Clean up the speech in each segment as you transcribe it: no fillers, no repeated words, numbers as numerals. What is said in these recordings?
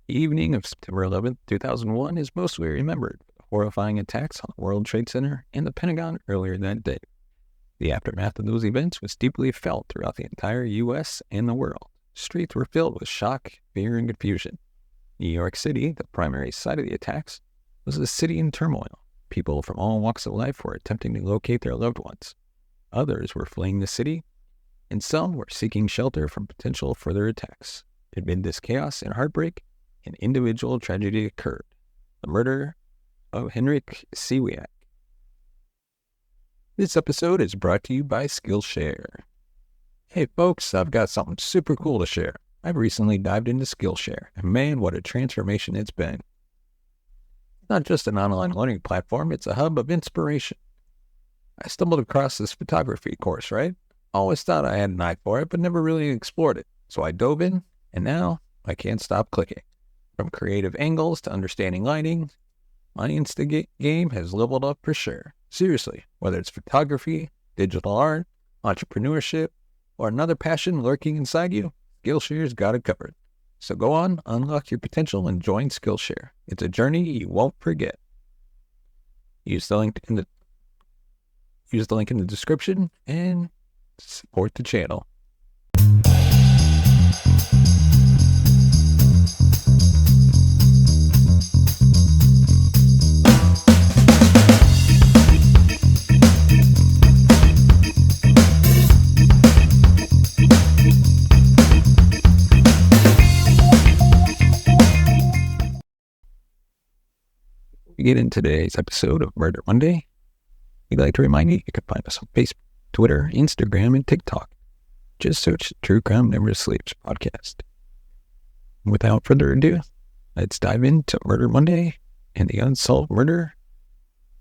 The evening of September 11th, 2001 is mostly remembered for the horrifying attacks on the World Trade Center and the Pentagon earlier that day. The aftermath of those events was deeply felt throughout the entire U.S. and the world. Streets were filled with shock, fear, and confusion. New York City, the primary site of the attacks, was a city in turmoil. People from all walks of life were attempting to locate their loved ones. Others were fleeing the city, and some were seeking shelter from potential further attacks. Amid this chaos and heartbreak, an individual tragedy occurred: the murder of Henryk Siwiak. This episode is brought to you by Skillshare. Hey folks, I've got something super cool to share. I've recently dived into Skillshare, and man, what a transformation it's been. It's not just an online learning platform, it's a hub of inspiration. I stumbled across this photography course, right? Always thought I had an eye for it, but never really explored it. So I dove in, and now I can't stop clicking. From creative angles to understanding lighting, my Insta game has leveled up for sure. Seriously, whether it's photography, digital art, entrepreneurship, or another passion lurking inside you, Skillshare's got it covered. So go on, unlock your potential, and join Skillshare. It's a journey you won't forget. Use the link in the description and support the channel. We get in today's episode of Murder Monday. We'd like to remind you can find us on Facebook, Twitter, Instagram, and TikTok. Just search True Crime Never Sleeps podcast. Without further ado, let's dive into Murder Monday and the unsolved murder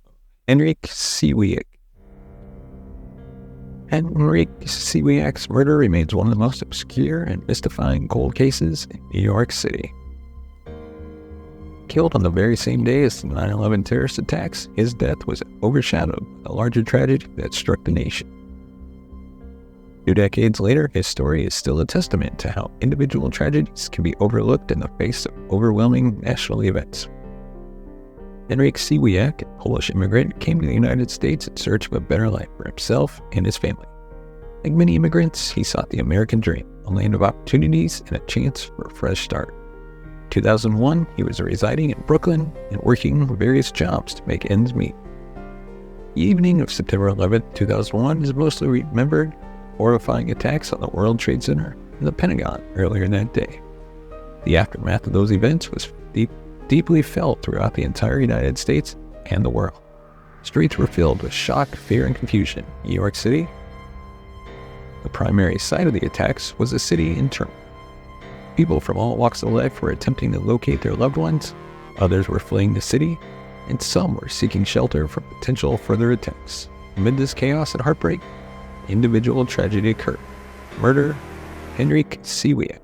of Henryk Siwiak. Henryk Siwiak's murder remains one of the most obscure and mystifying cold cases in New York City. Killed on the very same day as the 9/11 terrorist attacks, his death was overshadowed by the larger tragedy that struck the nation. 2 decades later, his story is still a testament to how individual tragedies can be overlooked in the face of overwhelming national events. Henryk Siwiak, a Polish immigrant, came to the United States in search of a better life for himself and his family. Like many immigrants, he sought the American dream, a land of opportunities and a chance for a fresh start. 2001, he was residing in Brooklyn and working various jobs to make ends meet. The evening of September 11th, 2001 is mostly remembered for horrifying attacks on the World Trade Center and the Pentagon earlier that day. The aftermath of those events was deeply felt throughout the entire United States and the world. Streets were filled with shock, fear, and confusion. New York City, the primary site of the attacks, was a city in turmoil. People from all walks of life were attempting to locate their loved ones, others were fleeing the city, and some were seeking shelter from potential further attacks. Amid this chaos and heartbreak, individual tragedy occurred: murder, Henryk Siwiak.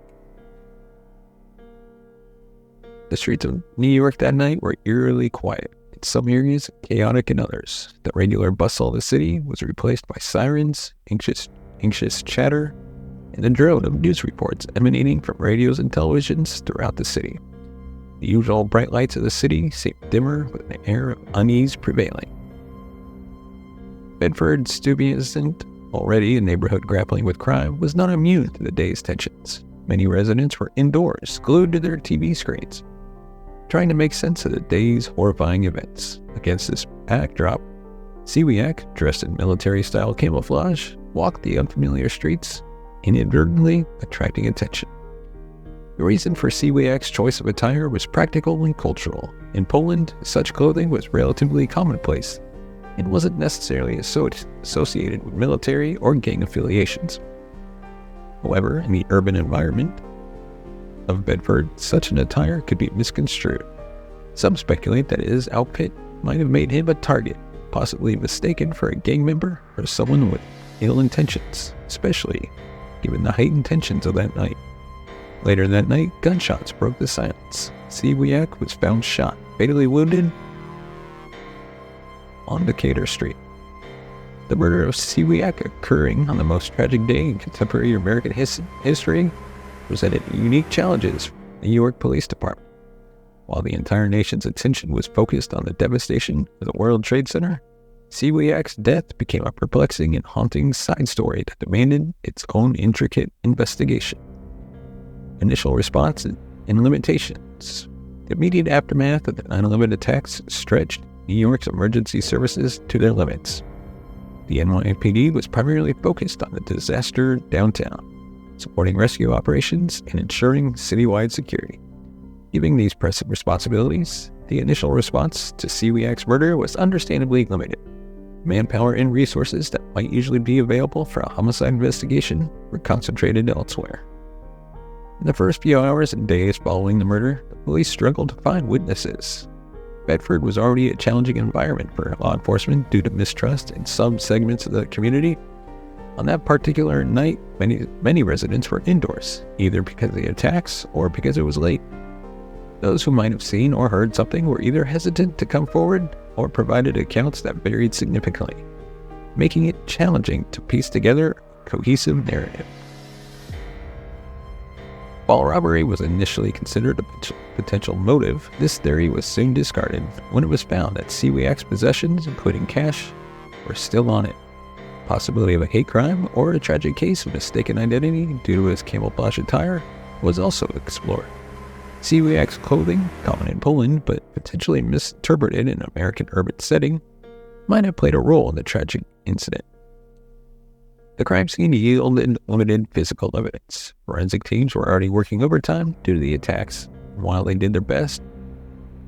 The streets of New York that night were eerily quiet. In some areas, chaotic in others. The regular bustle of the city was replaced by sirens, anxious chatter, and a drone of news reports emanating from radios and televisions throughout the city. The usual bright lights of the city seemed dimmer with an air of unease prevailing. Bedford, Stuyvesant, already a neighborhood grappling with crime, was not immune to the day's tensions. Many residents were indoors, glued to their TV screens, trying to make sense of the day's horrifying events. Against this backdrop, Siwiak, dressed in military-style camouflage, walked the unfamiliar streets, inadvertently attracting attention. The reason for Siwiak's choice of attire was practical and cultural. In Poland, such clothing was relatively commonplace and wasn't necessarily associated with military or gang affiliations. However, in the urban environment of Bedford, such an attire could be misconstrued. Some speculate that his outfit might have made him a target, possibly mistaken for a gang member or someone with ill intentions, especially given the heightened tensions of that night. Later that night, gunshots broke the silence. Siwiak was found shot, fatally wounded, on Decatur Street. The murder of Siwiak, occurring on the most tragic day in contemporary American history, presented unique challenges for the New York Police Department. While the entire nation's attention was focused on the devastation of the World Trade Center, Siwiak's death became a perplexing and haunting side story that demanded its own intricate investigation. Initial response and limitations. The immediate aftermath of the 9/11 attacks stretched New York's emergency services to their limits. The NYPD was primarily focused on the disaster downtown, supporting rescue operations and ensuring citywide security. Given these pressing responsibilities, the initial response to Siwiak's murder was understandably limited. Manpower and resources that might usually be available for a homicide investigation were concentrated elsewhere. In the first few hours and days following the murder, the police struggled to find witnesses. Bedford was already a challenging environment for law enforcement due to mistrust in some segments of the community. On that particular night, many residents were indoors, either because of the attacks or because it was late. Those who might have seen or heard something were either hesitant to come forward or provided accounts that varied significantly, making it challenging to piece together a cohesive narrative. While robbery was initially considered a potential motive, this theory was soon discarded when it was found that Siwiak's possessions, including cash, were still on it. Possibility of a hate crime or a tragic case of mistaken identity due to his camouflage attire was also explored. Siwiak's clothing, common in Poland but potentially misinterpreted in an American urban setting, might have played a role in the tragic incident. The crime scene yielded limited physical evidence. Forensic teams were already working overtime due to the attacks, and while they did their best,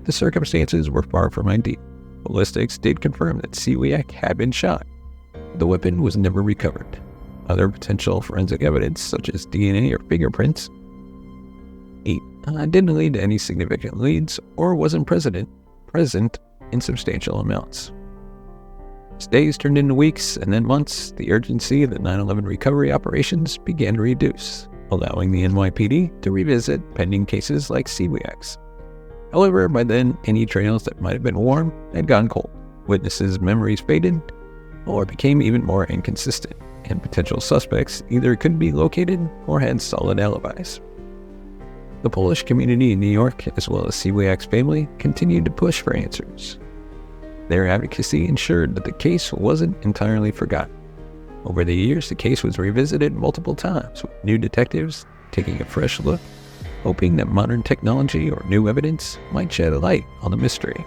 the circumstances were far from ideal. Ballistics did confirm that Siwiak had been shot. The weapon was never recovered. Other potential forensic evidence, such as DNA or fingerprints, didn't lead to any significant leads or wasn't present in substantial amounts. As days turned into weeks and then months, the urgency of the 9/11 recovery operations began to reduce, allowing the NYPD to revisit pending cases like Siwiak's. However, by then, any trails that might have been warm had gone cold. Witnesses' memories faded or became even more inconsistent, and potential suspects either couldn't be located or had solid alibis. The Polish community in New York, as well as Siwiak's family, continued to push for answers. Their advocacy ensured that the case wasn't entirely forgotten. Over the years, the case was revisited multiple times, with new detectives taking a fresh look, hoping that modern technology or new evidence might shed a light on the mystery.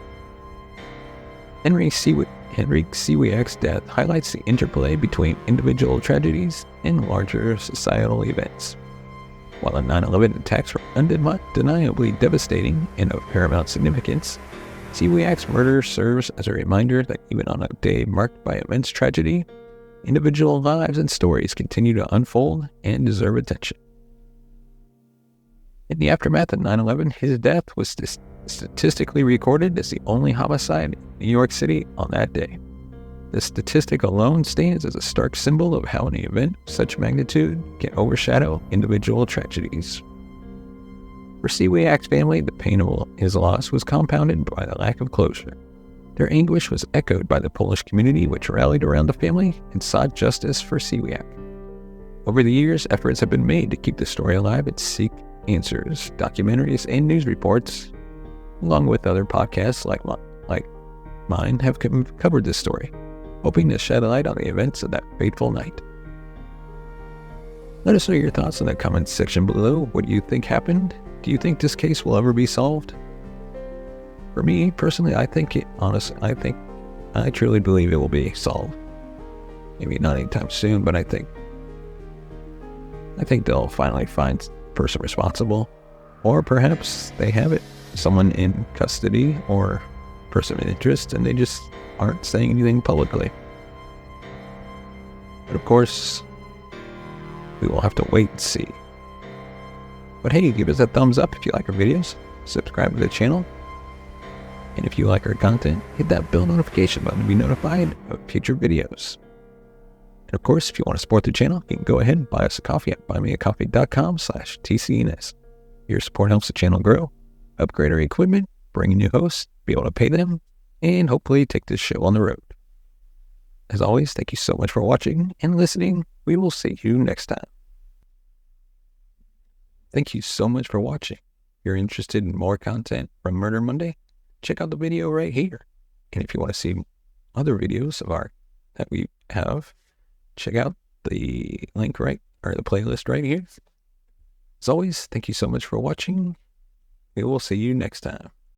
Henryk Siwiak's death highlights the interplay between individual tragedies and larger societal events. While the 9/11 attacks were undeniably devastating and of paramount significance, Siwiak's murder serves as a reminder that even on a day marked by immense tragedy, individual lives and stories continue to unfold and deserve attention. In the aftermath of 9/11, his death was statistically recorded as the only homicide in New York City on that day. This statistic alone stands as a stark symbol of how an event of such magnitude can overshadow individual tragedies. For Siwiak's family, the pain of his loss was compounded by the lack of closure. Their anguish was echoed by the Polish community, which rallied around the family and sought justice for Siwiak. Over the years, efforts have been made to keep the story alive and seek answers. Documentaries and news reports, along with other podcasts like mine, have covered this story, hoping to shed a light on the events of that fateful night. Let us know your thoughts in the comments section below. What do you think happened? Do you think this case will ever be solved? For me, personally, I truly believe it will be solved. Maybe not anytime soon, but I think they'll finally find the person responsible. Or perhaps they have it, someone in custody or person of interest, and they just aren't saying anything publicly. But of course, we will have to wait and see. But hey, give us a thumbs up if you like our videos, subscribe to the channel, and if you like our content, hit that bell notification button to be notified of future videos. And of course, if you want to support the channel, you can go ahead and buy us a coffee at buymeacoffee.com/TCNS. Your support helps the channel grow, upgrade our equipment, bring in new hosts, be able to pay them, and hopefully take this show on the road. As always, thank you so much for watching and listening. We will see you next time. Thank you so much for watching. you're interested in more content from Murder Monday, check out the video right here. And if you want to see other videos of our that we have, check out the link right, or the playlist right here. As always, thank you so much for watching. We will see you next time.